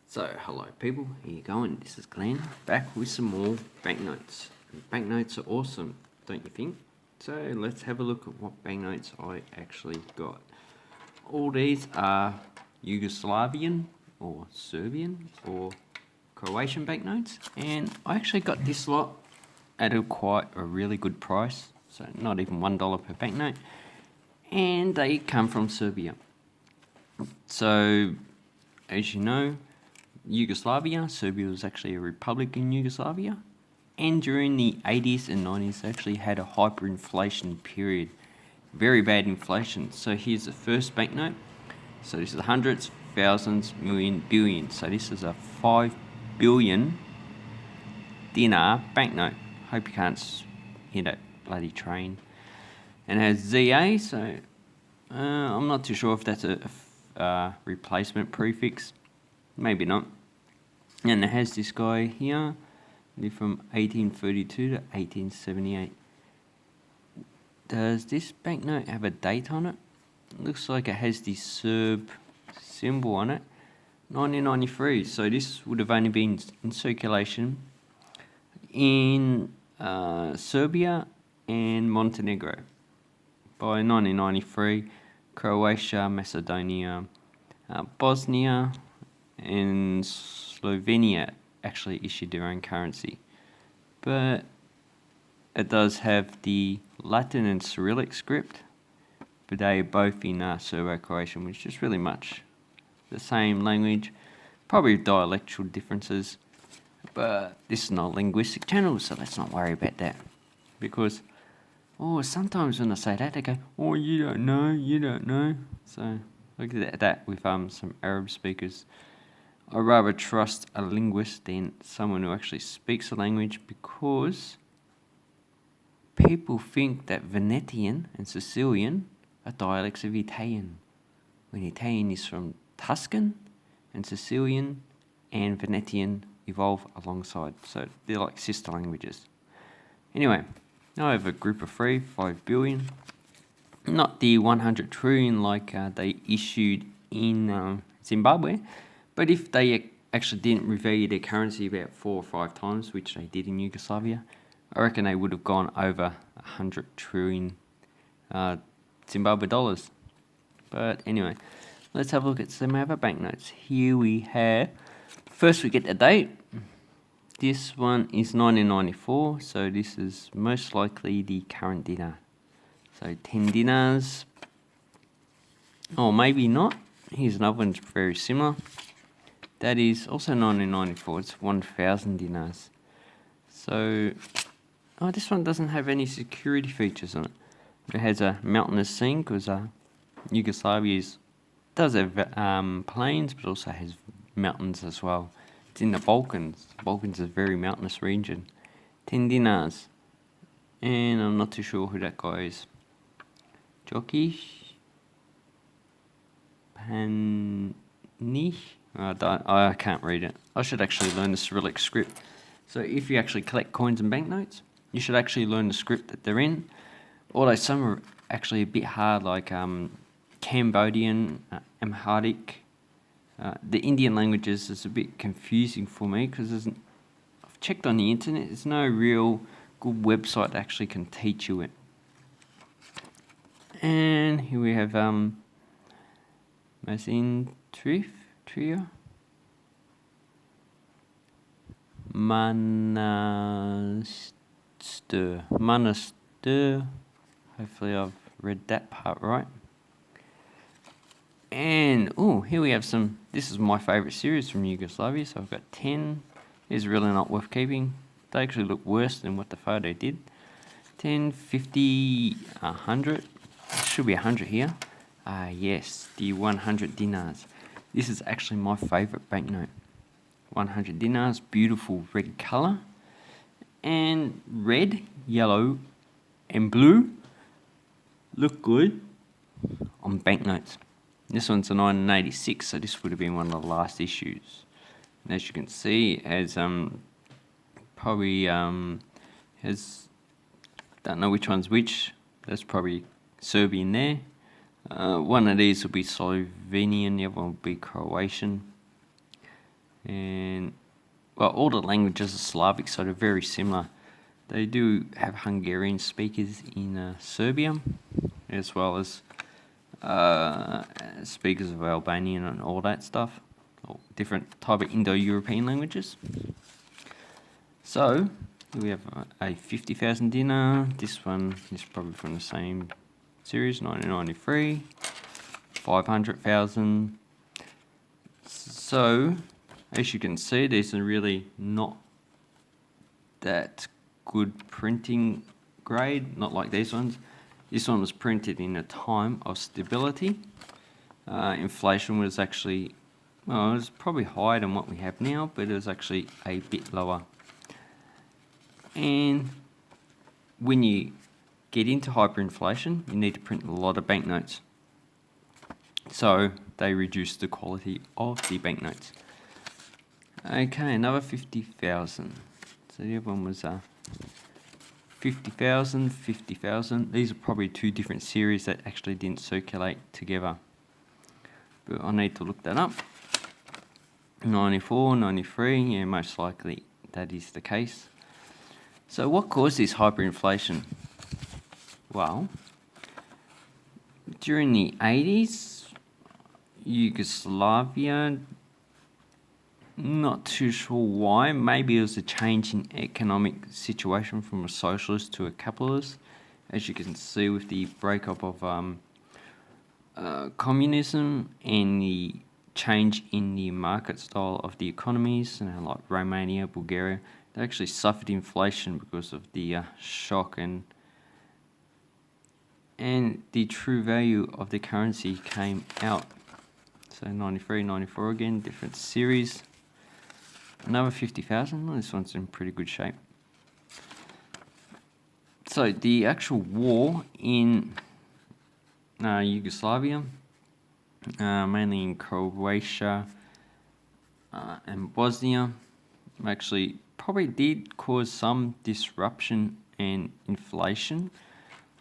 So, hello people, how you going? This is Glenn, back with some more banknotes. Banknotes are awesome, don't you think? So, let's have a look at what banknotes I actually got. All these are Yugoslavian, or Serbian, or Croatian banknotes. And I actually got this lot at quite a really good price. So, not even $1 per banknote. And they come from Serbia. So, as you know, Yugoslavia, Serbia was actually a republic in Yugoslavia, and during the 80s and 90s they actually had a hyperinflation period, very bad inflation. So here's the first banknote. So this is hundreds, thousands, million, billion. So this is a 5 billion dinar banknote. Hope you can't hear that bloody train. And it has ZA, so I'm not too sure if that's a replacement prefix. Maybe not. And it has this guy here, from 1832 to 1878. Does this banknote have a date on it? It looks like it has the Serb symbol on it, 1993. So this would have only been in circulation in Serbia and Montenegro. By 1993, Croatia, Macedonia, Bosnia, and Slovenia actually issued their own currency. But it does have the Latin and Cyrillic script, but they are both in Serbo-Croatian, which is really much the same language, probably dialectal differences, but this is not a linguistic channel, so let's not worry about that. Because, sometimes when I say that, they go, you don't know. So look at that with some Arab speakers. I rather trust a linguist than someone who actually speaks a language, because people think that Venetian and Sicilian are dialects of Italian, when Italian is from Tuscan, and Sicilian and Venetian evolve alongside. So they're like sister languages. Anyway, now I have a group of 5 billion. Not the 100 trillion like they issued in Zimbabwe. But if they actually didn't revalue their currency about 4 or 5 times, which they did in Yugoslavia, I reckon they would have gone over 100 trillion Zimbabwe dollars. But anyway, let's have a look at some other banknotes. Here we have, first we get the date. This one is 1994, so this is most likely the current dinar. So 10 dinars, or maybe not. Here's another one that's very similar. That is also 1994, it's 1,000 dinars. So, this one doesn't have any security features on it. It has a mountainous scene, because Yugoslavia does have plains, but also has mountains as well. It's in the Balkans. The Balkans is a very mountainous region. 10 dinars. And I'm not too sure who that guy is. Jokic? Panich? I can't read it. I should actually learn the Cyrillic script. So if you actually collect coins and banknotes, you should actually learn the script that they're in. Although some are actually a bit hard, like Cambodian, Amharic. The Indian languages is a bit confusing for me, because I've checked on the internet, there's no real good website that actually can teach you it. And here we have Mazin Trio. Manaster. Hopefully I've read that part right. And here we have some. This is my favourite series from Yugoslavia. So I've got 10. It's really not worth keeping. They actually look worse than what the photo did. 10, 50, 100. There should be 100 here. Yes, the 100 dinars. This is actually my favourite banknote. 100 dinars, beautiful red colour. And red, yellow, and blue look good on banknotes. This one's a 1986, so this would have been one of the last issues. And as you can see, it has don't know which one's which. There's probably Serbian there. One of these will be Slovenian, the other one will be Croatian. And, well, all the languages are Slavic, so they're very similar. They do have Hungarian speakers in Serbia, as well as speakers of Albanian and all that stuff, or different type of Indo-European languages. So we have a 50,000 dinar. This one is probably from the same series, 1993. 500,000. So as you can see, there's a really not that good printing grade, not like these ones. This one was printed in a time of stability. Inflation was actually, well, it was probably higher than what we have now, but it was actually a bit lower. And when you get into hyperinflation, you need to print a lot of banknotes. So they reduce the quality of the banknotes. Okay, another 50,000. So the other one was 50,000, 50,000. These are probably two different series that actually didn't circulate together. But I need to look that up. 94, 93, yeah, most likely that is the case. So what caused this hyperinflation? Well, during the 80s, Yugoslavia, not too sure why. Maybe it was a change in economic situation from a socialist to a capitalist. As you can see with the breakup of communism and the change in the market style of the economies, like Romania, Bulgaria, they actually suffered inflation because of the shock, and the true value of the currency came out. So 93, 94 again, different series. Another 50,000. This one's in pretty good shape. So the actual war in Yugoslavia, mainly in Croatia and Bosnia, actually probably did cause some disruption and inflation,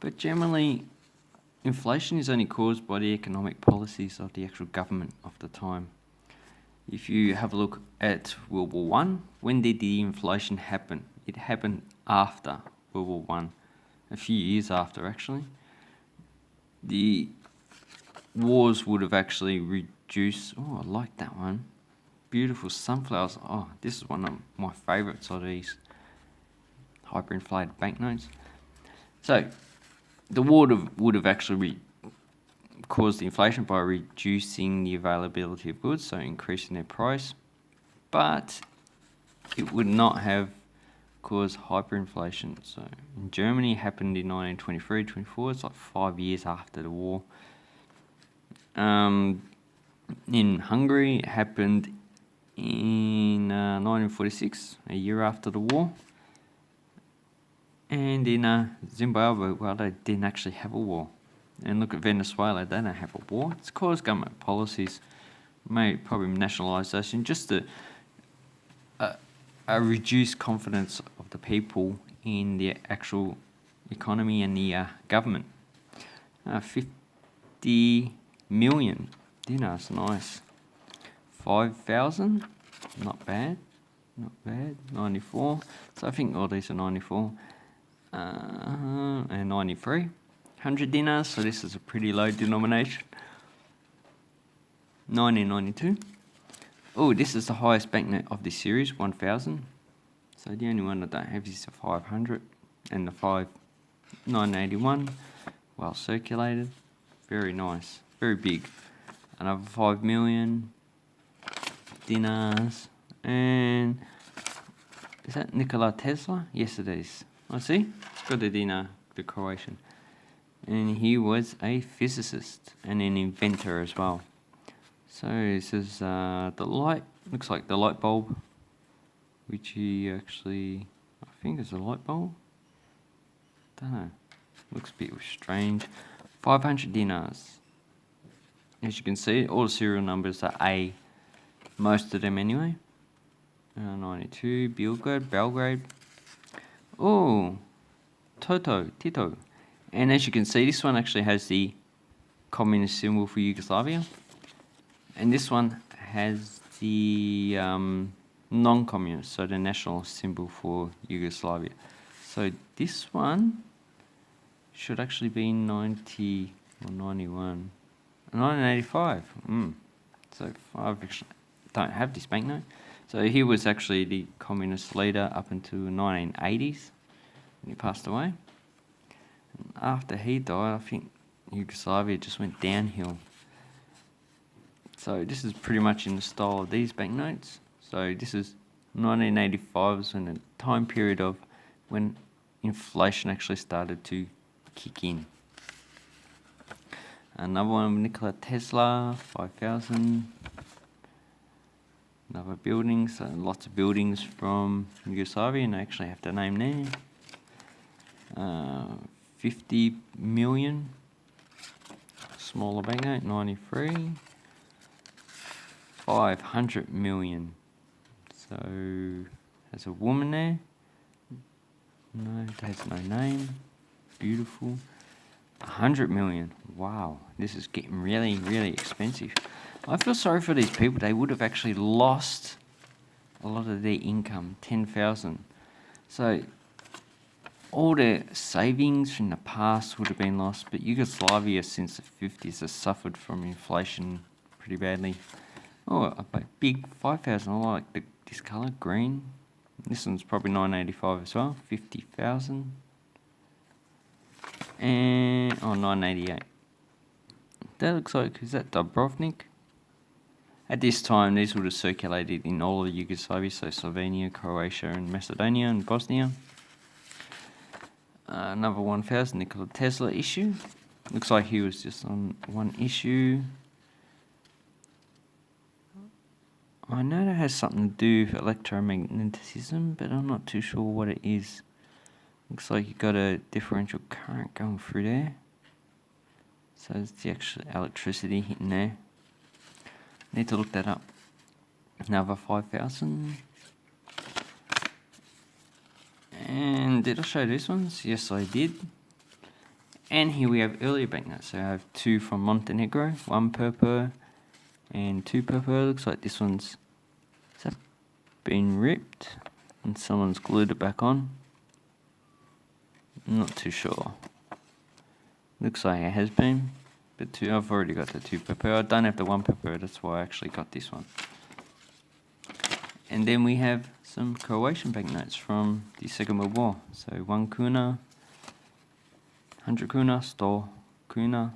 but generally inflation is only caused by the economic policies of the actual government of the time. If you have a look at World War I, when did the inflation happen? It happened after World War I, a few years after actually. The wars would have actually reduced, oh, I like that one. Beautiful sunflowers. Oh, this is one of my favourites of these hyperinflated banknotes. So the war would have actually caused the inflation by reducing the availability of goods, so increasing their price, but it would not have caused hyperinflation. So in Germany, it happened in 1923-24. It's like 5 years after the war. In Hungary, it happened in 1946, a year after the war. And in Zimbabwe, well, they didn't actually have a war. And look at Venezuela, they don't have a war. It's caused government policies, probably nationalisation, just a reduced confidence of the people in the actual economy and the government. 50 million dinars, nice. 5,000, not bad, not bad. 94, so I think all these are 94. And 93. 100 dinars, so this is a pretty low denomination. 1992. Oh, this is the highest banknote of this series, 1,000. So the only one I don't have is the 500 and the 981. Well circulated, very nice, very big. Another 5 million dinars. And is that Nikola Tesla? Yes, it is. I see. It's got the dinar, the Croatian. And he was a physicist and an inventor as well. So this is the light, looks like the light bulb, which he actually, I think is a light bulb. Don't know, looks a bit strange. 500 dinars. As you can see, all the serial numbers are A, most of them anyway. 92, Belgrade. Oh, Tito. And as you can see, this one actually has the communist symbol for Yugoslavia. And this one has the non-communist, so the national symbol for Yugoslavia. So this one should actually be 90 or 91. 1985. So I actually don't have this banknote. So he was actually the communist leader up until 1980s when he passed away. And after he died, I think Yugoslavia just went downhill. So this is pretty much in the style of these banknotes. So this is 1985 was in a time period of when inflation actually started to kick in. Another one, Nikola Tesla, 5,000. Another building, so lots of buildings from Yugoslavia, and I actually have the name there. 50 million. Smaller banknote, 93. 500 million. So there's a woman there. No, it has no name. Beautiful. 100 million. Wow, this is getting really, really expensive. I feel sorry for these people. They would have actually lost a lot of their income, 10,000. So all their savings from the past would have been lost, but Yugoslavia since the 50s has suffered from inflation pretty badly. Oh, a big 5,000. I like this colour, green. This one's probably 985 as well, 50,000. And 988. That looks like, is that Dubrovnik? At this time, these would have circulated in all of Yugoslavia, so Slovenia, Croatia, and Macedonia, and Bosnia. Another 1,000 Nikola Tesla issue. Looks like he was just on one issue. I know that has something to do with electromagnetism, but I'm not too sure what it is. Looks like you've got a differential current going through there. So it's the actual electricity hitting there. Need to look that up. Another 5,000. And did I show these ones? Yes, I did. And here we have earlier banknotes. So I have 2 from Montenegro, 1 per and 2 per. Looks like this one's been ripped and someone's glued it back on. I'm not too sure. Looks like it has been, but I've already got the 2 per. I don't have the 1 per, that's why I actually got this one. And then we have some Croatian banknotes from the Second World War. So 1 kuna, 100 kuna, 100 kuna.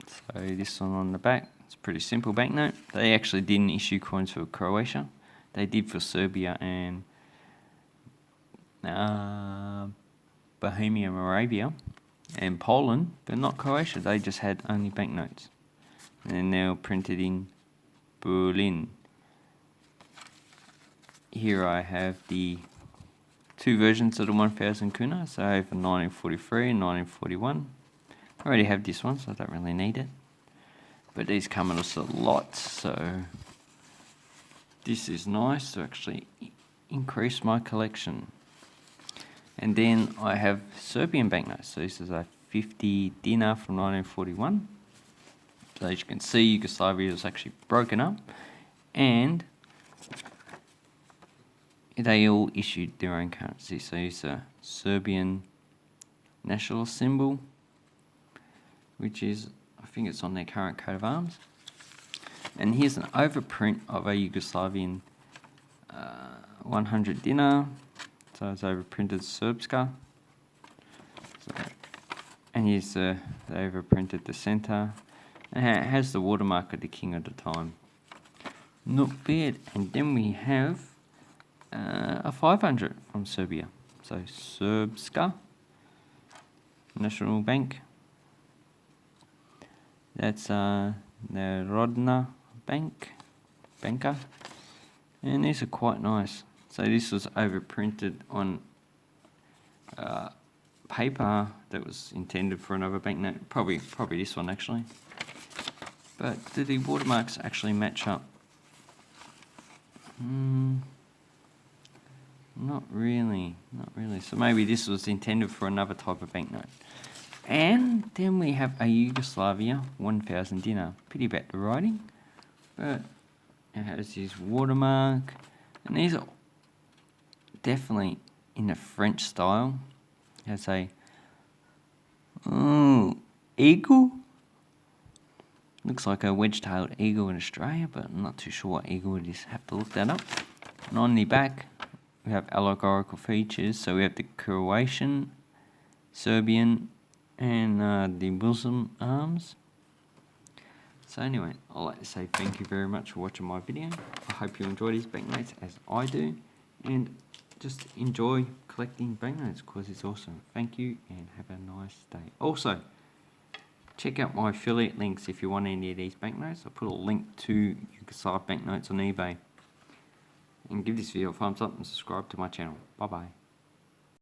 So this one on the back, it's a pretty simple banknote. They actually didn't issue coins for Croatia. They did for Serbia and Bohemia, Moravia, and Poland, but not Croatia. They just had only banknotes. And they were printed in Berlin. Here I have the 2 versions of the 1,000 kuna. So I have a 1943 and 1941. I already have this one, so I don't really need it. But these come in us a lot, so this is nice to actually increase my collection. And then I have Serbian banknotes. So this is a 50 dinar from 1941. So as you can see, Yugoslavia was actually broken up, and they all issued their own currency. So it's a Serbian national symbol, which is, I think it's on their current coat of arms. And here's an overprint of a Yugoslavian 100 dinar. So it's overprinted Srpska. And here's they overprinted the center. And it has the watermark of the king at the time. Not bad. And then we have a 500 from Serbia. So Srpska National Bank. That's Narodna Banka. And these are quite nice. So this was overprinted on paper that was intended for another banknote. Probably this one actually. But do the watermarks actually match up? Not really. So maybe this was intended for another type of banknote. And then we have a Yugoslavia 1,000 dinar. Pity about the writing, but It has this watermark, and these are definitely in the French style. It has a eagle. Looks like a wedge-tailed eagle in Australia, but I'm not too sure what eagle it is. Have to look that up. And on the back, we have allegorical features. So we have the Croatian, Serbian, and the Muslim arms. So anyway, I'd like to say thank you very much for watching my video. I hope you enjoy these banknotes as I do. And just enjoy collecting banknotes because it's awesome. Thank you and have a nice day. Also, check out my affiliate links if you want any of these banknotes. I'll put a link to Yugoslavia banknotes on eBay. And give this video a thumbs up and subscribe to my channel. Bye bye.